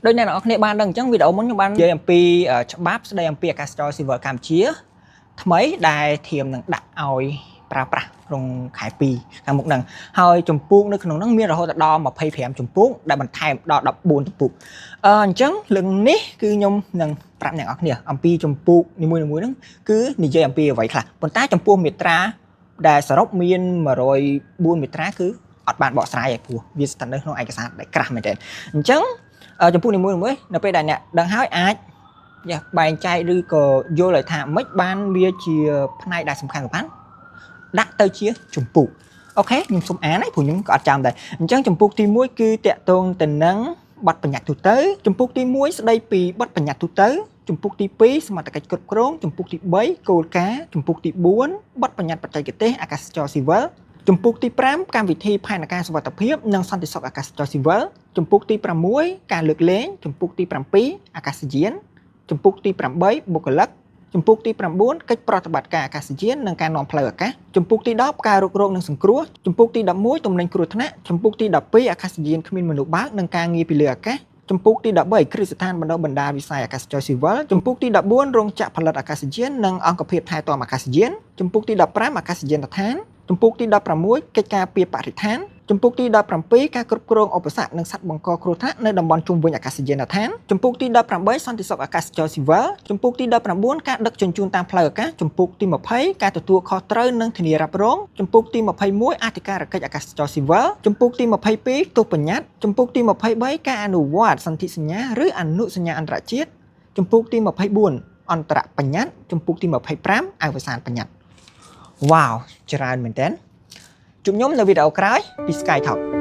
đôi này nóគ្នាបានដឹងអញ្ចឹងវីដេអូមុនខ្ញុំបាននិយាយអំពីច្បាប់ស្ដីអំពីអាកាសចរណ៍ស៊ីវិលកម្ពុជាថ្មីដែលធៀមនឹងដាក់ឲ្យប្រើប្រាស់ក្នុងខែ2ខាងមុខហ្នឹងហើយចម្ពោះនៅក្នុងហ្នឹងមានរហូតដល់25ចម្ពោះដែលបន្ថែមដល់14ចម្ពោះអញ្ចឹងរឿងនេះគឺខ្ញុំនឹងប្រាប់អ្នកនរគ្នាអំពីចម្ពោះនីមួយៗហ្នឹងគឺនិយាយអំពីអ្វីខ្លះប៉ុន្តែចំពោះមាត្រាដែលសរុបមាន104មាត្រាគឺអត់បានបកស្រាយឯព្រោះវាស្ថិតនៅក្នុងឯកសារដែលក្រាស់មែនទែនអញ្ចឹងចំពោះនីមួយៗនៅពេលដែលអ្នកដឹងហើយអាចបែងចែកឬក៏យល់ឲ្យថាមិនបានវាជាផ្នែកដែលសំខាន់ដាក់ទៅជាចម្ពោះអូខេខ្ញុំសូមអានហើយព្រោះខ្ញុំក៏អត់ចាំដែរអញ្ចឹងចម្ពោះទី1គឺតាក់ទងទៅនឹងបទបញ្ញត្តិទូទៅចម្ពោះទី1ស្ដីពីបទបញ្ញត្តិទូទៅចម្ពោះទី2សមត្ថកិច្ចគ្រប់គ្រងចម្ពោះទី3គោលការណ៍ចម្ពោះទី4បទបញ្ញត្តិបច្ចេកទេសអាកាសចរណ៍ស៊ីវិលចម្ពោះទី5កម្មវិធីផែនការសុវត្ថិភាពនិងសន្តិសុខអាកាសចរណ៍ស៊ីវិលចម្ពោះទី6ការលើកលែងចម្ពោះទី7អាកាសយានចម្ពោះទី8បុគ្គលិកចម្ពោះទី9កិច្ចប្រតិបត្តិការអាកាសយាននិងការនាំផ្លូវអាកាសចម្ពោះទី10ការរុករកនិងសង្គ្រោះចម្ពោះទី11ទំនិញគ្រោះថ្នាក់ចម្ពោះទី12អាកាសយានគ្មានមនុស្សបើកនិងការងារពីលើអាកាសចម្ពោះទី13គ្រឹះស្ថានបណ្ដុះបណ្ដាលវិស័យអាកាសចរណ៍ស៊ីវិលចម្ពោះទី14រោងចក្រផលិតអាកាសយាននិងអង្គភាពថែទាំអាកាសយានចម្ពោះទី15អាកាសយានដ្ឋានចម្ពោះទី16កិច្ចការពារបរិស្ថានចម្ពោះទី17ការគ្រប់គ្រងឧបសគ្គនិងសត្វបង្កគ្រោះថ្នាក់នៅតំបន់ជុំវិញអាកាសយានដ្ឋានចម្ពោះទី18សន្តិសុខអាកាសចរណ៍ស៊ីវិលចម្ពោះទី19ការដឹកជញ្ជូនតាមផ្លូវអាកាសចម្ពោះទី20ការទទួលខុសត្រូវនិងធានារ៉ាប់រងចម្ពោះទី21អធិការកិច្ចអាកាសចរណ៍ស៊ីវិលចម្ពោះទី22ទោសបញ្ញត្តិចម្ពោះទី23ការអនុវត្តសន្ធិសញ្ញាឬអនុសញ្ញាអន្តរជាតិចម្ពោះទី24អន្តរបញ្ញត្តិចម្ពោះទី25អវសានបញ្ញត្តិវ៉ាវច្រើនមែនតើជួបខ្ញុំនៅវីដេអូក្រោយពី Sky Talk